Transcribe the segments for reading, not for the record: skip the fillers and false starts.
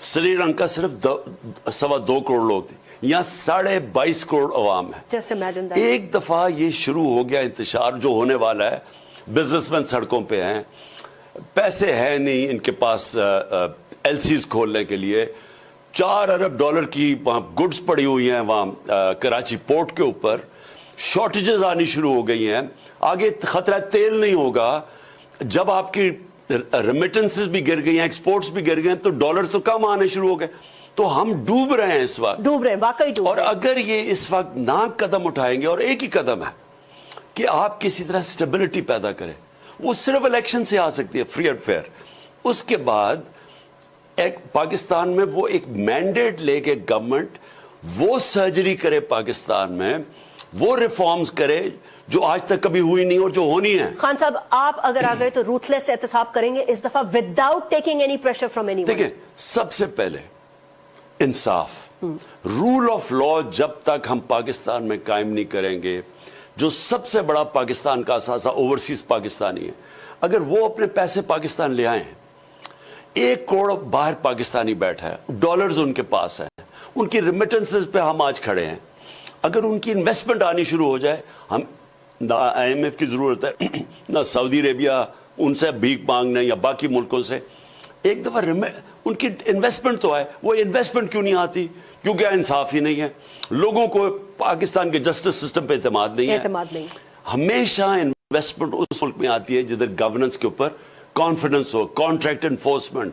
سری لنکا صرف 2.25 کروڑ لوگ تھے، یہاں 22.5 کروڑ عوام ہے. Just imagine that. ایک دفعہ یہ شروع ہو گیا انتشار جو ہونے والا ہے. بزنس مین سڑکوں پہ ہیں، پیسے ہیں نہیں ان کے پاس ایل سیز کھولنے کے لیے. $4 ارب کی وہاں گڈز پڑی ہوئی ہیں وہاں کراچی پورٹ کے اوپر. شارٹیجز آنی شروع ہو گئی ہیں. آگے خطرہ تیل نہیں ہوگا. جب آپ کی ریمیٹنسز بھی گر گئی ہیں، ایکسپورٹس بھی گر گئے ہیں، تو ڈالر تو کم آنے شروع ہو گئے. تو ہم ڈوب رہے ہیں اس وقت، ڈوب رہے ہیں، واقعی ڈوب اور رہے ہیں. اگر یہ اس وقت نہ قدم اٹھائیں گے، اور ایک ہی قدم ہے کہ آپ کسی طرح سٹیبلٹی پیدا کریں، وہ صرف الیکشن سے آ سکتی ہے، فری اینڈ فیئر. اس کے بعد ایک پاکستان میں وہ ایک مینڈیٹ لے کے گورنمنٹ وہ سرجری کرے پاکستان میں، وہ ریفارمز کرے جو آج تک کبھی ہوئی نہیں اور جو ہونی ہے. خان صاحب، آپ اگر آ گئے تو روتھلیس احتساب کریں گے اس دفعہ without taking any pressure from any one? دیکھیں، سب سے پہلے انصاف، رول آف لا جب تک ہم پاکستان میں قائم نہیں کریں گے، جو سب سے بڑا پاکستان کا اثاثہ اوورسیز پاکستانی ہے، اگر وہ اپنے پیسے پاکستان لے آئیں، 1 کروڑ باہر پاکستانی بیٹھا ہے، ڈالرز ان کے پاس ہیں، ان کی ریمیٹنسز پہ ہم آج کھڑے ہیں. اگر ان کی انویسٹمنٹ آنی شروع ہو جائے، ہم نہ آئی ایم ایف کی ضرورت ہے، نہ سعودی عربیہ ان سے بھیک مانگنے یا باقی ملکوں سے. ایک دفعہ ان کی انویسٹمنٹ تو آئے. وہ انویسٹمنٹ کیوں نہیں آتی؟ کیونکہ انصاف ہی نہیں ہے. لوگوں کو پاکستان کے جسٹس سسٹم پہ اعتماد نہیں ہے. ہمیشہ انویسٹمنٹ اس ملک میں آتی ہے جدھر گورننس کے اوپر کانفیڈنس ہو، کانٹریکٹ انفورسمنٹ.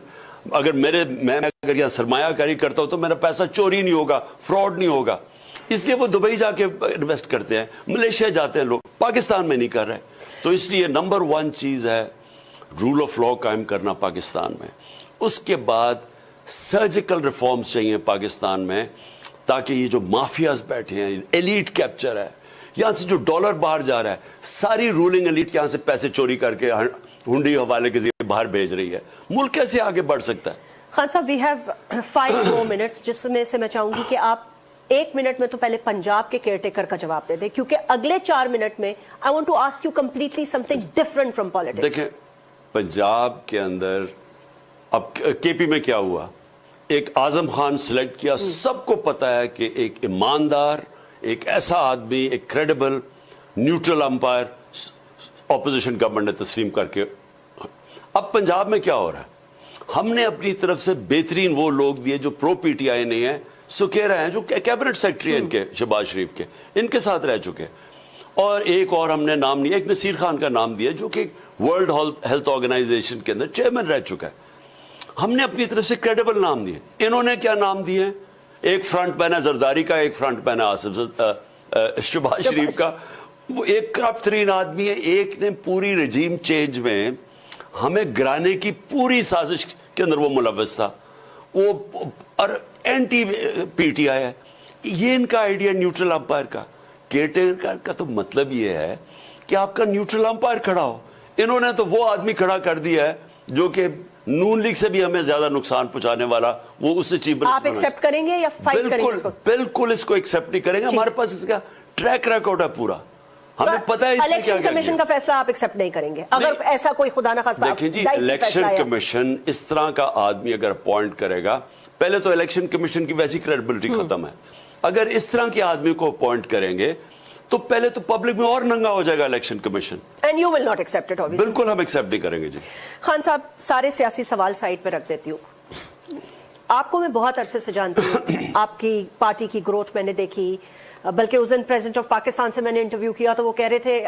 اگر میں اگر یہاں سرمایہ کاری کرتا ہوں تو میرا پیسہ چوری نہیں ہوگا، فراڈ نہیں ہوگا. اس لیے وہ دبئی جا کے انویسٹ کرتے ہیں، ملیشیا جاتے ہیں لوگ، پاکستان میں نہیں کر رہے. تو اس لیے نمبر 1 چیز ہے رول آف لا قائم کرنا پاکستان میں. اس کے بعد سرجیکل ریفارمز چاہیے پاکستان میں، تاکہ یہ جو مافیاز بیٹھے ہیں، ایلیٹ کیپچر ہے، یہاں سے جو ڈالر باہر جا رہا ہے، ساری رولنگ ایلیٹ یہاں سے پیسے چوری کر کے ہنڈی حوالے کے ذریعے باہر بھیج رہی ہے. ملک کیسے آگے بڑھ سکتا ہے؟ خان صاحب، وی ہیو 5 more minutes، جس میں سے میں چاہوں گی کہ آپ 1 منٹ میں تو پہلے پنجاب کے کیئر ٹیکر کا جواب دے دیں، کیونکہ اگلے 4 منٹ میں I want to ask you completely something different from politics. دیکھیں، پنجاب کے اندر اب کے پی میں کیا ہوا؟ ایک اعظم خان سلیکٹ کیا. سب کو پتا ہے کہ ایک ایماندار، ایک ایسا آدمی، ایک credible neutral umpire opposition government نے تسلیم کر کے. اب پنجاب میں کیا ہو رہا ہے؟ ہم نے اپنی طرف سے بہترین وہ لوگ دیے جو پرو پی ٹی آئی نہیں ہیں. سکیرا ہیں جو کیبنٹ سیکرٹری ہیں ان کے، شہباز شریف کے، ان کے ساتھ رہ چکے. اور ایک اور ہم نے نام نہیں، ایک نصیر خان کا نام دیا جو کہ ورلڈ ہیلتھ آرگنائزیشن کے اندر چیئرمین رہ چکا ہے. ہم نے اپنی طرف سے کریڈیبل نام دیے. انہوں نے کیا نام دیے ہیں؟ ایک فرنٹ مین ہے زرداری کا، ایک فرنٹ مین ہے شہباز شریف کا. وہ ایک کرپٹ ترین آدمی ہے. ایک نے پوری رجیم چینج میں ہمیں گرانے کی پوری سازش کے اندر وہ ملوث تھا. وہ اور اینٹی پی ٹی آئی ہے. یہ ان کا آئیڈیا نیوٹرل امپائر کا. کیئر ٹیکر کا تو مطلب یہ ہے کہ آپ کا نیوٹرل امپائر کھڑا ہو. انہوں نے تو وہ آدمی کھڑا کر دیا ہے جو کہ نون لیگ سے بھی ہمیں زیادہ نقصان پہنچانے والا، وہ اس سے چیف منسٹر. آپ ایکسپٹ کریں گے یا فائٹ کریں گے اس کو؟ بالکل اس کو ایکسپٹ نہیں کریں گے. ہمارے پاس اس کا ٹریک ریکارڈ ہے پورا. ہمیں پتہ ہے الیکشن کمیشن کا فیصلہ آپ ایکسپٹ نہیں کریں گے اگر ایسا کوئی خدا نہ خواستہ؟ دیکھیں جی، الیکشن کمیشن اس طرح کا آدمی اگر اپوائنٹ کرے گا، پہلے تو الیکشن کمیشن کی ویسی کریڈیبلٹی ختم ہے. اگر اس طرح کے آدمی کو اپوائنٹ کریں گے تو پہلے تو پبلک میں اور ننگا ہو جائے گا election commission. And you will not accept it obviously. بالکل ہم ایکسپٹ نہیں کریں گے. جی خان صاحب، سارے سیاسی سوال سائڈ پہ رکھ دیتی ہوں. آپ کو میں بہت عرصے سے جانتی ہوں. آپ کی پارٹی کی گروتھ میں نے دیکھی، بلکہ اس دن پریزیڈنٹ آف پاکستان سے میں نے انٹرویو کیا تو وہ کہہ رہے تھے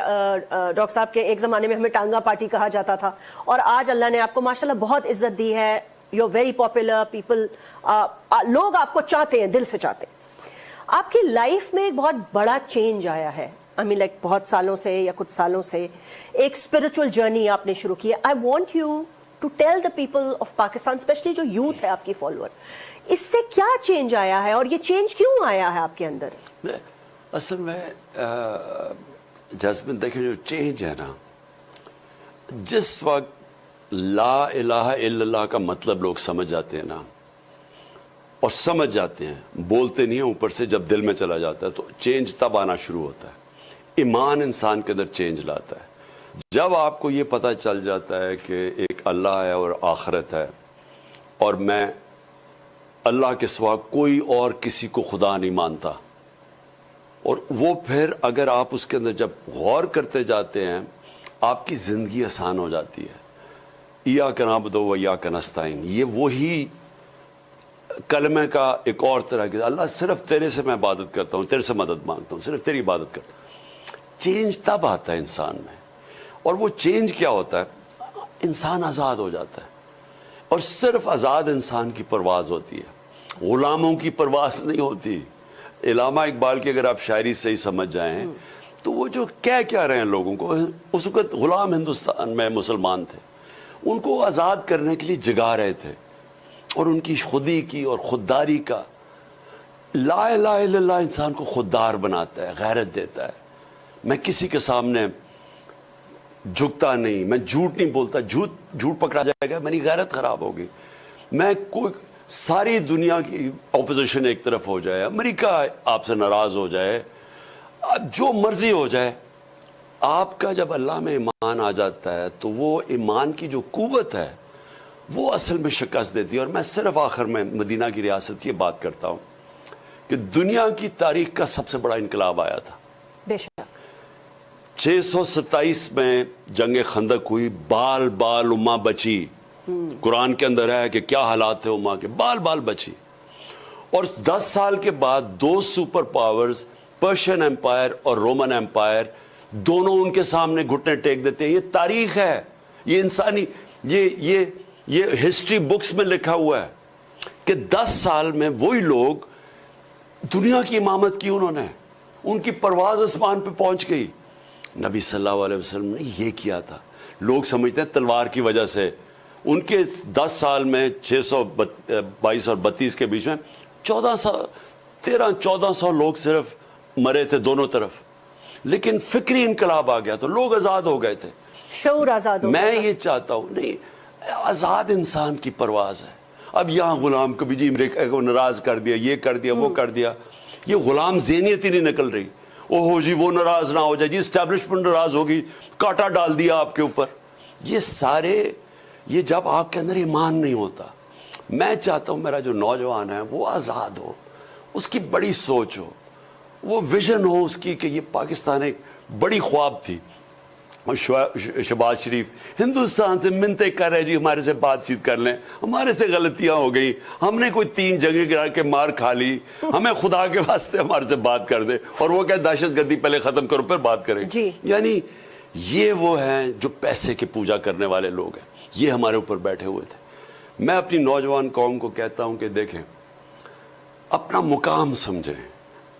ڈاکٹر صاحب کے ایک زمانے میں ہمیں ٹانگا پارٹی کہا جاتا تھا، اور آج اللہ نے آپ کو ماشاءاللہ بہت عزت دی ہے. You are very popular, people, لوگ آپ کو چاہتے ہیں، دل سے چاہتے ہیں. آپ کی لائف میں ایک بہت بڑا چینج آیا ہے. لائک بہت سالوں سے یا کچھ سالوں سے ایک اسپرچل جرنی آپ نے شروع کی ہے. I want you to tell the people of Pakistan, especially جو یوتھ ہے آپ کی فالوور، اس سے کیا چینج آیا ہے اور یہ چینج کیوں آیا ہے آپ کے اندر؟ اصل میں جاسمین دیکھیں، جو چینج ہے نا، جس وقت لا الہ الا اللہ کا مطلب لوگ سمجھ جاتے ہیں نا، اور سمجھ جاتے ہیں، بولتے نہیں ہیں، اوپر سے جب دل میں چلا جاتا ہے تو چینج تب آنا شروع ہوتا ہے. ایمان انسان کے اندر چینج لاتا ہے. جب آپ کو یہ پتہ چل جاتا ہے کہ ایک اللہ ہے اور آخرت ہے، اور میں اللہ کے سوا کوئی اور کسی کو خدا نہیں مانتا. اور وہ پھر اگر آپ اس کے اندر جب غور کرتے جاتے ہیں آپ کی زندگی آسان ہو جاتی ہے. ایاک نعبد و ایاک نستعین، یہ وہی کلمے کا ایک اور طرح کے، اللہ صرف تیرے سے میں عبادت کرتا ہوں، تیرے سے مدد مانگتا ہوں، صرف تیری عبادت کرتا ہوں. چینج تب آتا ہے انسان میں. اور وہ چینج کیا ہوتا ہے؟ انسان آزاد ہو جاتا ہے. اور صرف آزاد انسان کی پرواز ہوتی ہے، غلاموں کی پرواز نہیں ہوتی. علامہ اقبال کی اگر آپ شاعری سے ہی سمجھ جائیں تو وہ جو کیا رہے ہیں لوگوں کو، اس وقت غلام ہندوستان میں مسلمان تھے، ان کو آزاد کرنے کے لیے جگا رہے تھے. اور ان کی خودی کی اور خودداری کا، لا الہ الا اللہ انسان کو خوددار بناتا ہے، غیرت دیتا ہے. میں کسی کے سامنے جھکتا نہیں، میں جھوٹ نہیں بولتا، جھوٹ پکڑا جائے گا میری غیرت خراب ہوگی. میں کوئی ساری دنیا کی اپوزیشن ایک طرف ہو جائے، امریکہ آپ سے ناراض ہو جائے، جو مرضی ہو جائے، آپ کا جب اللہ میں ایمان آ جاتا ہے تو وہ ایمان کی جو قوت ہے وہ اصل میں شکست دیتی ہے. اور میں صرف آخر میں مدینہ کی ریاست یہ بات کرتا ہوں کہ دنیا کی تاریخ کا سب سے بڑا انقلاب آیا تھا. بے شک 627 میں جنگ خندق ہوئی، بال بال امہ بچی. قرآن کے اندر ہے کہ کیا حالات تھے امہ کے، بال بال بچی. اور 10 سال کے بعد 2 سپر پاورز، پرشین ایمپائر اور رومن ایمپائر، دونوں ان کے سامنے گھٹنے ٹیک دیتے ہیں. یہ تاریخ ہے، یہ انسانی، یہ ہسٹری بکس میں لکھا ہوا ہے کہ 10 سال میں وہی لوگ دنیا کی امامت کی، انہوں نے ان کی پرواز آسمان پہ پہنچ گئی. نبی صلی اللہ علیہ وسلم نے یہ کیا تھا. لوگ سمجھتے ہیں تلوار کی وجہ سے، ان کے 10 سال میں 622 اور 32 کے بیچ میں 1400 لوگ صرف مرے تھے دونوں طرف. لیکن فکری انقلاب آ گیا تو لوگ آزاد ہو گئے تھے. شعور آزاد ہو گیا. میں یہ چاہتا ہوں، نہیں، آزاد انسان کی پرواز ہے. اب یہاں غلام کبھی جی امریکہ کو ناراض کر دیا، یہ کر دیا، وہ کر دیا. یہ غلام ذہنیت ہی نہیں نکل رہی. اوہ جی وہ ناراض نہ ہو جائے، جی اسٹیبلشمنٹ ناراض ہوگی، کاٹا ڈال دیا آپ کے اوپر. یہ سارے، یہ جب آپ کے اندر ایمان نہیں ہوتا. میں چاہتا ہوں میرا جو نوجوان ہے وہ آزاد ہو، اس کی بڑی سوچ ہو، وہ ویژن ہو اس کی کہ یہ پاکستان ایک بڑی خواب تھی. شہباز شریف ہندوستان سے منتیں کر رہے جی ہمارے سے بات چیت کر لیں، ہمارے سے غلطیاں ہو گئی، ہم نے کوئی 3 جنگیں گرا کے مار کھا لی، ہمیں خدا کے واسطے ہمارے سے بات کر دے. اور وہ کہتے دہشت گردی پہلے ختم کرو پھر بات کریں. جی. یعنی یہ وہ ہیں جو پیسے کی پوجا کرنے والے لوگ ہیں، یہ ہمارے اوپر بیٹھے ہوئے تھے. میں اپنی نوجوان قوم کو کہتا ہوں کہ دیکھیں، اپنا مقام سمجھیں.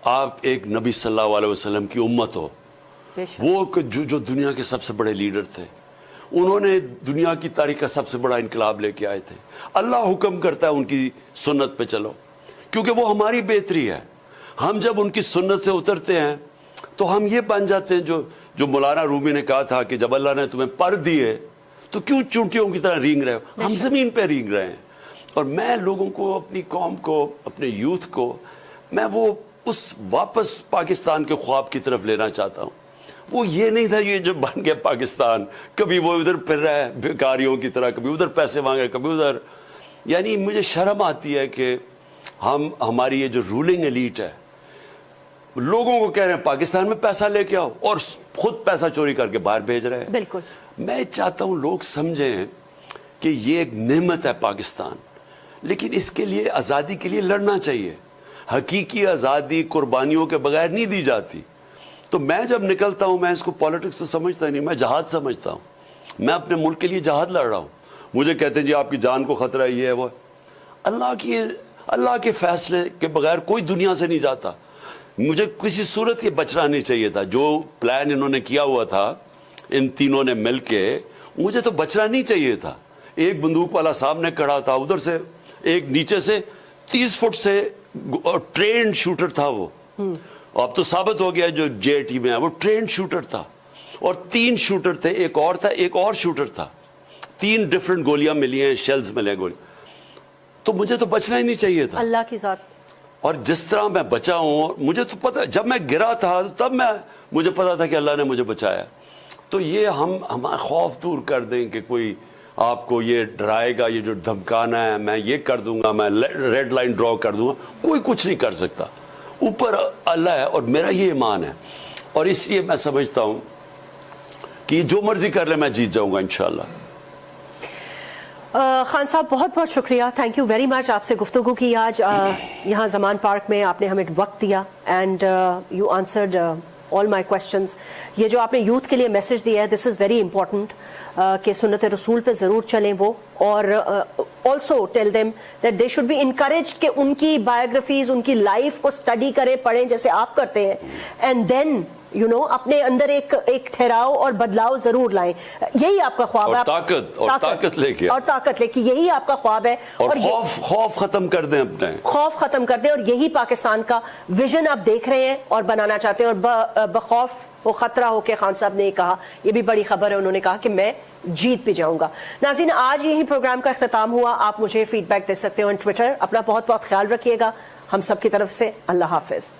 آپ ایک نبی صلی اللہ علیہ وسلم کی امت ہو. وہ جو دنیا کے سب سے بڑے لیڈر تھے، انہوں نے دنیا کی تاریخ کا سب سے بڑا انقلاب لے کے آئے تھے. اللہ حکم کرتا ہے ان کی سنت پہ چلو، کیونکہ وہ ہماری بہتری ہے. ہم جب ان کی سنت سے اترتے ہیں تو ہم یہ بن جاتے ہیں جو مولانا رومی نے کہا تھا کہ جب اللہ نے تمہیں پر دیے تو کیوں چونٹیوں کی طرح رینگ رہے ہو. ہم زمین پہ رینگ رہے ہیں. اور میں لوگوں کو، اپنی قوم کو، اپنے یوتھ کو، میں وہ اس واپس پاکستان کے خواب کی طرف لینا چاہتا ہوں. وہ یہ نہیں تھا یہ جو بن گیا پاکستان، کبھی وہ ادھر پھر رہا ہے بھکاریوں کی طرح، کبھی ادھر پیسے مانگے، کبھی ادھر. یعنی مجھے شرم آتی ہے کہ ہماری یہ جو رولنگ ایلیٹ ہے لوگوں کو کہہ رہے ہیں پاکستان میں پیسہ لے کے آؤ اور خود پیسہ چوری کر کے باہر بھیج رہے ہیں. بالکل. میں چاہتا ہوں لوگ سمجھیں کہ یہ ایک نعمت ہے پاکستان، لیکن اس کے لیے، آزادی کے لیے لڑنا چاہیے. حقیقی آزادی قربانیوں کے بغیر نہیں دی جاتی. تو میں جب نکلتا ہوں، میں اس کو پالیٹکس تو سمجھتا نہیں، میں جہاد سمجھتا ہوں. میں اپنے ملک کے لیے جہاد لڑ رہا ہوں. مجھے کہتے ہیں جی آپ کی جان کو خطرہ ہے، یہ ہے وہ. اللہ کے فیصلے کے بغیر کوئی دنیا سے نہیں جاتا. مجھے کسی صورت یہ بچنا نہیں چاہیے تھا. جو پلان انہوں نے کیا ہوا تھا ان تینوں نے مل کے، مجھے تو بچنا نہیں چاہیے تھا. ایک بندوق والا سامنے کھڑا تھا، ادھر سے ایک نیچے سے 30 فٹ سے ٹرینڈ شوٹر تھا. وہ اب تو ثابت ہو گیا جو جے ٹی میں ہے، وہ ٹرینڈ شوٹر تھا. اور 3 شوٹر تھے، ایک اور تھا، ایک اور شوٹر تھا. 3 ڈفرنٹ گولیاں ملی ہیں، شیلز ملے گولی. تو مجھے تو بچنا ہی نہیں چاہیے تھا. اللہ کی ذات. اور جس طرح میں بچا ہوں، مجھے تو پتہ، جب میں گرا تھا تب مجھے پتا تھا کہ اللہ نے مجھے بچایا. تو یہ ہم خوف دور کر دیں کہ کوئی آپ کو یہ ڈرائے گا, یہ جو دھمکانا ہے, میں یہ کر دوں گا, میں ریڈ لائن ڈرا کر دوں گا, کوئی کچھ نہیں کر سکتا. اوپر اللہ ہے اور میرا یہ ایمان ہے, اور اس لیے میں سمجھتا ہوں کہ جو مرضی کر لے میں جیت جاؤں گا انشاءاللہ. خان صاحب بہت بہت شکریہ, تھینک یو ویری مچ. آپ سے گفتگو کی آج یہاں زمان پارک میں, آپ نے ہمیں وقت دیا and you answered all my questions. یہ جو آپ نے یوتھ کے لیے میسج دیا ہے, دس از ویری امپورٹنٹ کہ سنت رسول پہ ضرور چلیں وہ, اور also tell them that they should be encouraged کہ ان کی بایوگرافیز, ان کی لائف کو اسٹڈی کریں, پڑھیں جیسے آپ کرتے ہیں, اینڈ دین یو نو اپنے اندر ایک ٹھہراؤ اور بدلاؤ ضرور لائیں. یہی آپ کا خواب ہے, طاقت لے کے, اور طاقت لے کے, یہی آپ کا خواب ہے, اور خوف ختم کر دیں, اپنے خوف ختم کر دیں, اور یہی پاکستان کا ویژن آپ دیکھ رہے ہیں اور بنانا چاہتے ہیں. اور بخوف و خطرہ ہو کے خان صاحب نے کہا, یہ بھی بڑی خبر ہے, انہوں نے کہا کہ میں جیت بھی جاؤں گا. ناظرین, آج یہی پروگرام کا اختتام ہوا. آپ مجھے فیڈ بیک دے سکتے ہو آن ٹویٹر. اپنا بہت بہت خیال رکھیے گا. ہم سب کی طرف سے اللہ حافظ.